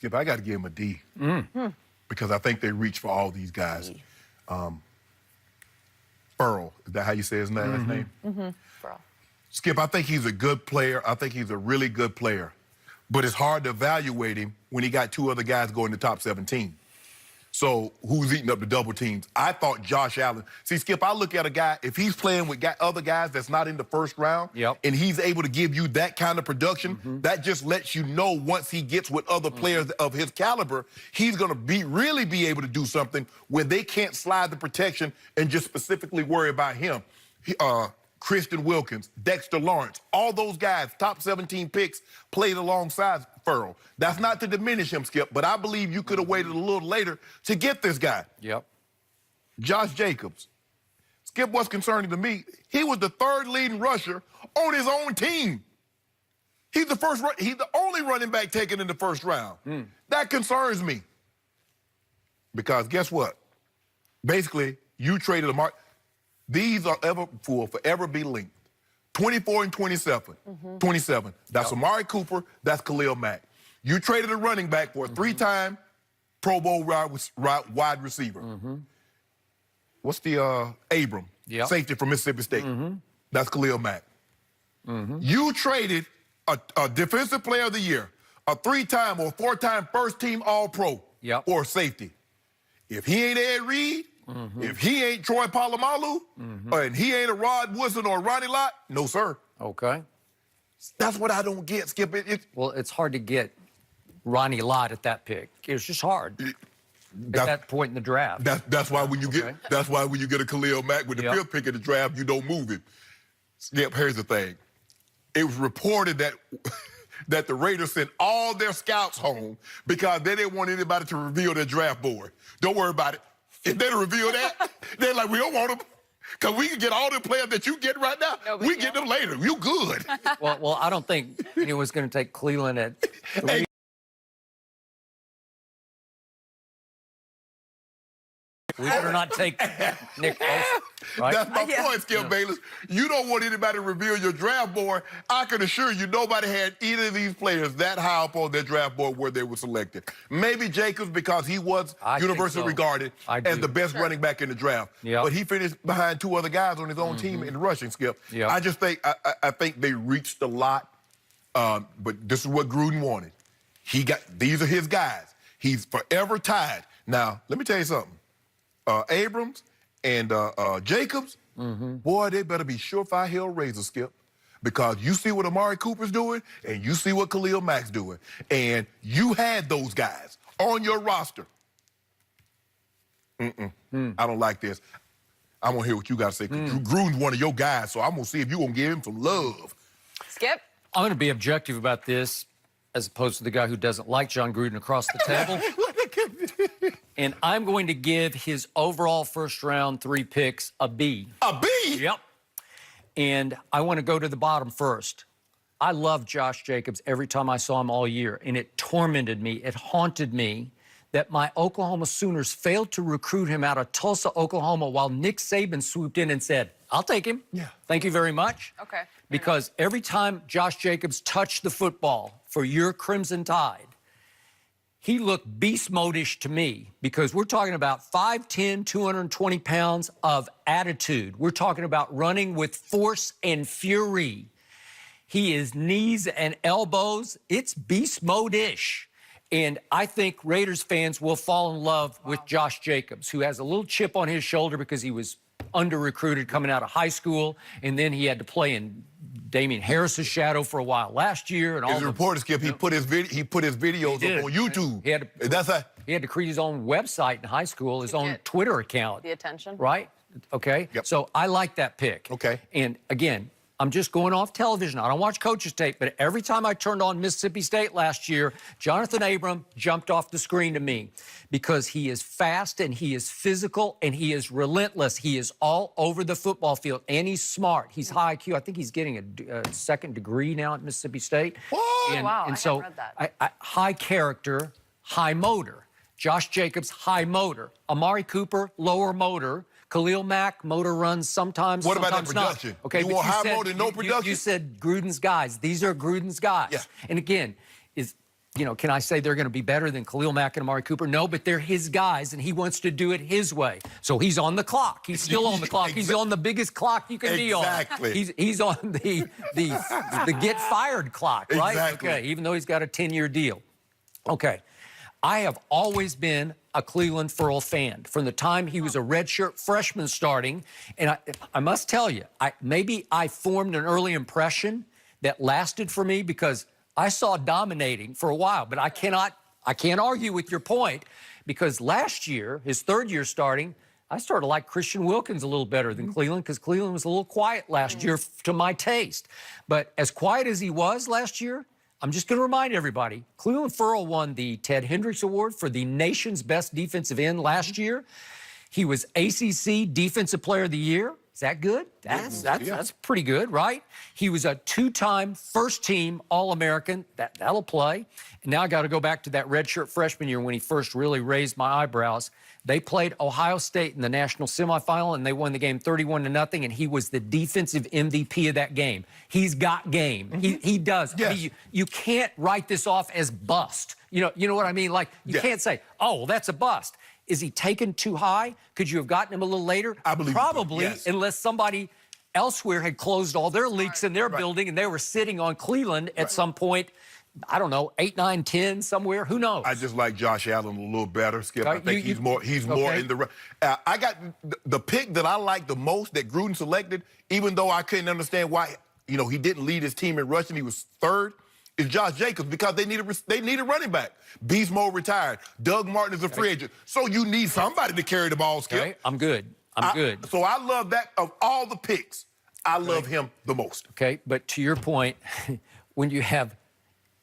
Skip, I got to give him a D because I think they reach for all these guys. Furl, is that how you say his last name? Furl. Skip, I think he's a good player. I think he's a really good player. But it's hard to evaluate him when he got two other guys going to the top 17. So who's eating up the double teams? I thought Josh Allen. See, Skip, I look at a guy, if he's playing with other guys that's not in the first round, and he's able to give you that kind of production, that just lets you know once he gets with other players of his caliber, he's going to really be able to do something where they can't slide the protection and just specifically worry about him. Christian Wilkins, Dexter Lawrence, all those guys, top 17 picks, played alongside Furl. That's not to diminish him, Skip, but I believe you could have waited a little later to get this guy. Josh Jacobs. Skip, what's concerning to me, he was the third leading rusher on his own team. He's the only running back taken in the first round. That concerns me. Because guess what? Basically, you traded Lamar. These are will forever be linked. 24 and 27. 27. That's Amari Cooper. That's Khalil Mack. You traded a running back for a three-time Pro Bowl wide receiver. What's the Abram? Safety from Mississippi State. That's Khalil Mack. You traded a defensive player of the year, a three-time or four-time first-team All-Pro for a safety. If he ain't Ed Reed, if he ain't Troy Polamalu, and he ain't a Rod Woodson or a Ronnie Lott, no, sir. That's what I don't get, Skip. Well, it's hard to get Ronnie Lott at that pick. It was just hard at that point in the draft. That's why when you get a Khalil Mack with the fifth pick in the draft, you don't move him. Skip, here's the thing. It was reported that that the Raiders sent all their scouts home because they didn't want anybody to reveal their draft board. Don't worry about it. If they don't reveal that, they're like, we don't want them. Because we can get all the players that you get right now. We get them later. You good. Well, I don't think anyone's going to take Cleveland at 3. We better not take Nick Foles, right? That's my point, Skip Bayless. You don't want anybody to reveal your draft board. I can assure you nobody had either of these players that high up on their draft board where they were selected. Maybe Jacobs because he was universally regarded as the best running back in the draft. But he finished behind two other guys on his own team in rushing, Skip. I just think I think they reached a lot. But this is what Gruden wanted. These are his guys. He's forever tied. Now, let me tell you something. Abrams and Jacobs, boy, they better be surefire hellraiser, Skip. Because you see what Amari Cooper's doing, and you see what Khalil Mack's doing. And you had those guys on your roster. I don't like this. I want to hear what you got to say. Gruden's one of your guys, so I'm going to see if you're going to give him some love. Skip? I'm going to be objective about this, as opposed to the guy who doesn't like Jon Gruden across the table. And I'm going to give his overall first-round 3 picks a B. A B? Yep. And I want to go to the bottom first. I love Josh Jacobs every time I saw him all year, and it tormented me, it haunted me that my Oklahoma Sooners failed to recruit him out of Tulsa, Oklahoma, while Nick Saban swooped in and said, I'll take him. Thank you very much. Because every time Josh Jacobs touched the football for your Crimson Tide, he looked beast mode-ish to me because we're talking about 5'10", 220 pounds of attitude. We're talking about running with force and fury. He is knees and elbows. It's beast mode-ish. And I think Raiders fans will fall in love with Josh Jacobs, who has a little chip on his shoulder because he was under-recruited coming out of high school, and then he had to play in Damian Harris's shadow for a while last year. And all the reporter, Skip, he put his videos up on YouTube. He had to create his own website in high school, his own Twitter account. The attention. Right? Okay? So I like that pick. And again, I'm just going off television. I don't watch coaches tape, but every time I turned on Mississippi State last year, Jonathan Abram jumped off the screen to me because he is fast and he is physical and he is relentless. He is all over the football field and he's smart. He's high IQ. I think he's getting a second degree now at Mississippi State. Wow, and so I read that. High character, high motor. Josh Jacobs, high motor. Amari Cooper, lower motor. Khalil Mack, motor runs sometimes. What about that sometimes production? Not. Okay, you want high motor, no production? You said Gruden's guys. These are Gruden's guys. And again, can I say they're going to be better than Khalil Mack and Amari Cooper? No, but they're his guys, and he wants to do it his way. So he's on the clock. He's still on the clock. He's on the biggest clock you can be on. He's on the get fired clock, right? Exactly. Okay, even though he's got a 10-year deal. Okay. I have always been a Clelin Ferrell fan from the time he was a redshirt freshman starting. And I must tell you, maybe I formed an early impression that lasted for me because I saw dominating for a while, but I can't argue with your point because last year, his third year starting, I started to like Christian Wilkins a little better than Clelin because Clelin was a little quiet last year to my taste. But as quiet as he was last year, I'm just going to remind everybody, Clelin Ferrell won the Ted Hendricks Award for the nation's best defensive end last year. He was ACC Defensive Player of the Year. Is that good? That's pretty good, right? He was a two-time first-team All-American. That'll play. And now I got to go back to that redshirt freshman year when he first really raised my eyebrows. They played Ohio State in the national semifinal, and they won the game 31-0, and he was the defensive MVP of that game. He's got game. He does. Yes. I mean, you can't write this off as bust. You know what I mean? Like, you can't say, oh, well, that's a bust. Is he taken too high? Could you have gotten him a little later? I believe probably, yes. Unless somebody elsewhere had closed all their leaks in their building and they were sitting on Cleveland at some point, I don't know, 8, 9, 10, somewhere. Who knows? I just like Josh Allen a little better, Skip. I think he's more in the... I got the pick that I like the most that Gruden selected, even though I couldn't understand why, he didn't lead his team in rushing. He was third. Is Josh Jacobs because they need a running back. Beast Mode retired. Doug Martin is a free agent. So you need somebody to carry the ball, Skip. Okay, I'm good. I'm good. So I love that. Of all the picks, I love him the most. Okay, but to your point, when you have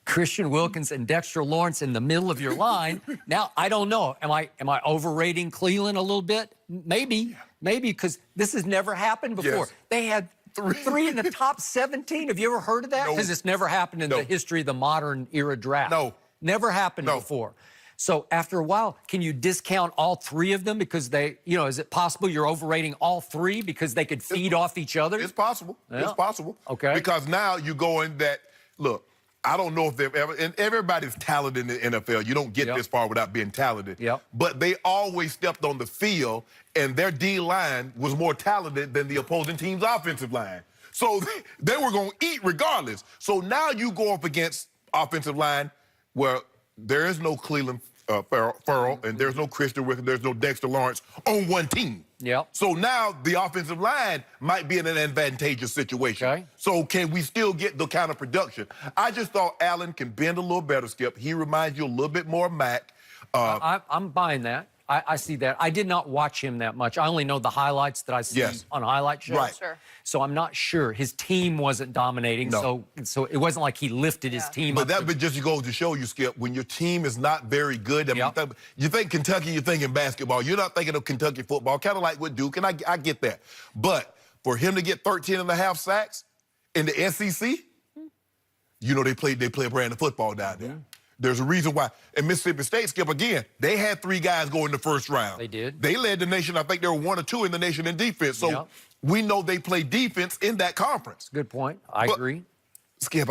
Christian Wilkins and Dexter Lawrence in the middle of your line, now I don't know. Am I overrating Cleveland a little bit? Maybe, because this has never happened before. Yes. They had three in the top 17. Have you ever heard of that? Because it's never happened in the history of the modern era draft. No. Never happened before. So after a while, can you discount all three of them because they, is it possible you're overrating all three because they could feed off each other? It's possible. Yeah. It's possible. Okay. Because now you go in that, look, I don't know if they've ever, and everybody's talented in the NFL. You don't get this far without being talented. Yep. But they always stepped on the field, and their D-line was more talented than the opposing team's offensive line. So they were going to eat regardless. So now you go up against offensive line where there is no Clelin Ferrell, and there's no Christian Wilkins, there's no Dexter Lawrence on one team. Yep. So now the offensive line might be in an advantageous situation. Okay. So can we still get the kind of production? I just thought Allen can bend a little better, Skip. He reminds you a little bit more of Mack. I'm buying that. I see that. I did not watch him that much. I only know the highlights that I see on highlight shows. Right. Sure. So I'm not sure. His team wasn't dominating, so it wasn't like he lifted his team But up. that just goes to show you, Skip, when your team is not very good, I mean, you think Kentucky, you're thinking basketball. You're not thinking of Kentucky football, kind of like with Duke, and I get that. But for him to get 13.5 sacks in the SEC, they play a brand of football down there. There's a reason why. And Mississippi State, Skip, again, they had 3 guys go in the first round. They did. They led the nation. I think there were 1 or 2 in the nation in defense. So we know they play defense in that conference. Good point. I agree. Skip,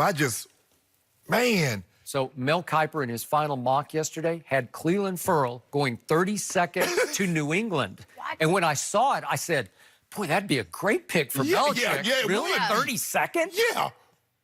man. So Mel Kiper in his final mock yesterday had Clelin Ferrell going 32nd to New England. What? And when I saw it, I said, boy, that'd be a great pick for Belichick. Yeah, really? 32nd? Yeah.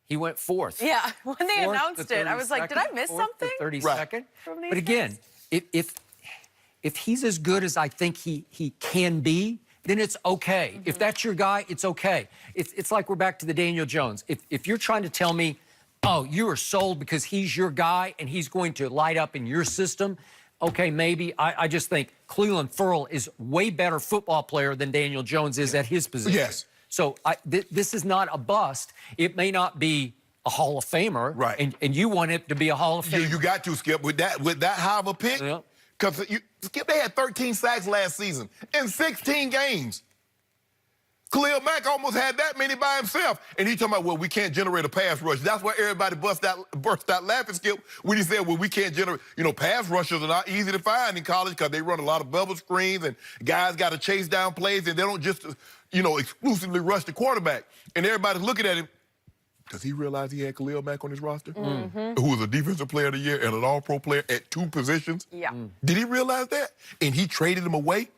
He went 4th. Yeah, when they 4th announced it, I was like, did I miss 4th something? to 32nd. From these But again, if he's as good as I think he can be, then it's okay. If that's your guy, it's okay. It's like we're back to the Daniel Jones. If you're trying to tell me, oh, you are sold because he's your guy and he's going to light up in your system, okay, maybe. I just think Clelin Ferrell is way better football player than Daniel Jones is at his position. Yes. So this is not a bust. It may not be a Hall of Famer, right? And you want it to be a Hall of Famer. You got to, Skip, with that high of a pick. Because Skip, they had 13 sacks last season in 16 games. Khalil Mack almost had that many by himself. And he talking about, well, we can't generate a pass rush. That's why everybody burst out laughing, Skip, when he said, well, we can't generate. Pass rushers are not easy to find in college because they run a lot of bubble screens and guys got to chase down plays and they don't just, exclusively rush the quarterback. And everybody's looking at him. does he realize he had Khalil Mack on his roster? Who was a defensive player of the year and an all-pro player at 2 positions? Yeah. Did he realize that? And he traded him away?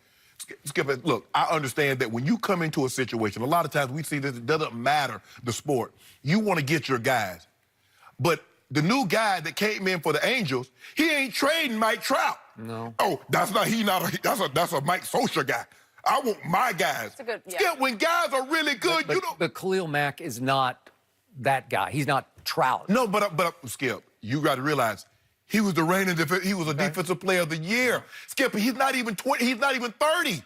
Skip, look, I understand that when you come into a situation, a lot of times we see this, it doesn't matter the sport. You want to get your guys. But the new guy that came in for the Angels, he ain't trading Mike Trout. No. Oh, that's a Mike Socha guy. I want my guys. That's a good, yeah. Skip, when guys are really good, But, you don't. but Khalil Mack is not that guy. He's not Trout. No, but Skip, you got to realize he was the reigning he was a defensive player of the year. Skip, he's not even 20. He's not even 30.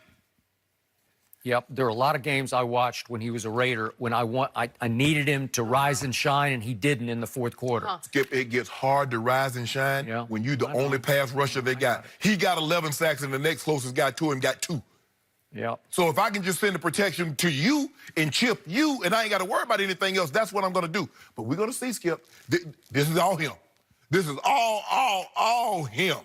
Yep, there are a lot of games I watched when he was a Raider when I needed him to rise and shine, and he didn't in the fourth quarter. Skip, it gets hard to rise and shine when you're the only pass rusher they got. He got 11 sacks, and the next closest guy to him got 2. Yep. So if I can just send the protection to you and chip you, and I ain't got to worry about anything else, that's what I'm going to do. But we're going to see, Skip. This is all him. This is all him.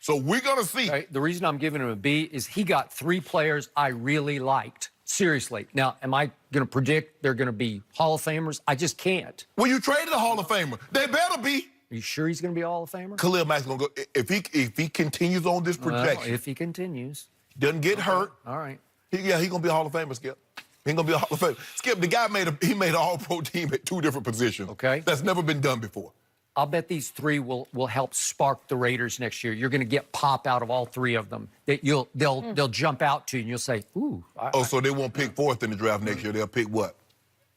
So we're going to see. Okay, the reason I'm giving him a B is he got 3 players I really liked. Seriously. Now, am I going to predict they're going to be Hall of Famers? I just can't. Well, you traded a Hall of Famer. They better be. Are you sure he's going to be a Hall of Famer? Khalil Mack's going to go. If he continues on this projection, Well, if he continues. doesn't get hurt, All right. he's going to be a Hall of Famer, Skip. He's going to be a Hall of Famer. Skip, the guy made an all-pro team at 2 different positions. Okay. That's never been done before. I'll bet these 3 will help spark the Raiders next year. You're going to get pop out of all 3 of them. That they'll jump out to you, and you'll say, "Ooh." So they won't pick 4th in the draft next year. They'll pick what?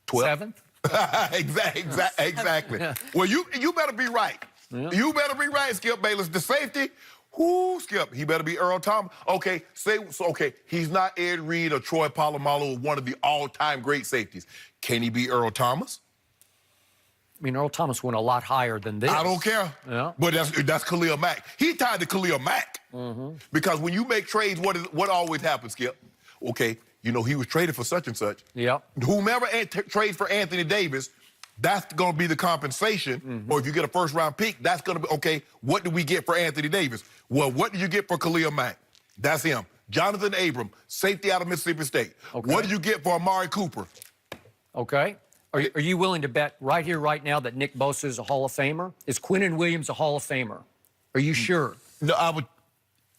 12th? 7th? Exactly. Well, you better be right. Yeah. You better be right, Skip Bayless. The safety, Skip, he better be Earl Thomas. Okay, he's not Ed Reed or Troy Polamalu or one of the all-time great safeties. Can he be Earl Thomas? I mean, Earl Thomas went a lot higher than this. I don't care. Yeah. But that's Khalil Mack. He tied to Khalil Mack. Because when you make trades, what always happens, Skip? Okay, he was traded for such and such. Yep. Whomever trades for Anthony Davis, that's going to be the compensation. Or if you get a first-round pick, that's going to be, okay, what do we get for Anthony Davis? Well, what did you get for Khalil Mack? That's him. Jonathan Abram, safety out of Mississippi State. Okay. What did you get for Amari Cooper? Okay. Are you willing to bet right here, right now, that Nick Bosa is a Hall of Famer? Is Quinnen Williams a Hall of Famer? Are you sure? No,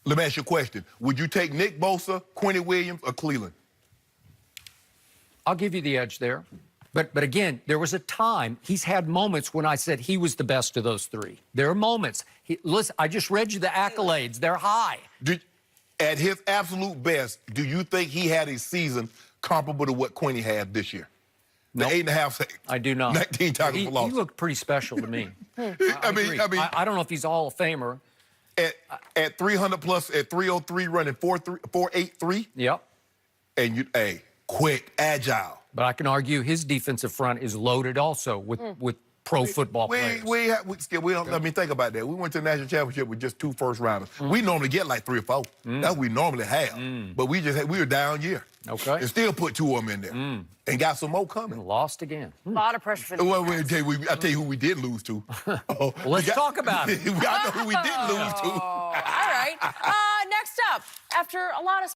let me ask you a question. Would you take Nick Bosa, Quinnen Williams, or Cleveland? I'll give you the edge there. But again, there was a time, he's had moments when I said he was the best of those 3. There are moments. Listen, I just read you the accolades. They're high. At his absolute best, do you think he had a season comparable to what Quinnen had this year? The Nope. 8.5 sacks. I do not. 19 tackles for loss. He looked pretty special to me. I mean, I don't know if he's a Hall of Famer. At 300 plus, at 303, running 4.83. Yep. And quick, agile. But I can argue his defensive front is loaded also with pro football players. Let me think about that. We went to the national championship with just 2 first-rounders. We normally get like 3 or 4. That's what we normally have. But we were down year. Okay. And still put 2 of them in there. And got some more coming. Lost again. A lot of pressure for the Well, defense. I'll tell you who we did lose to. Well, let's talk about it. I know who we did lose to. All right. Next up, after a lot of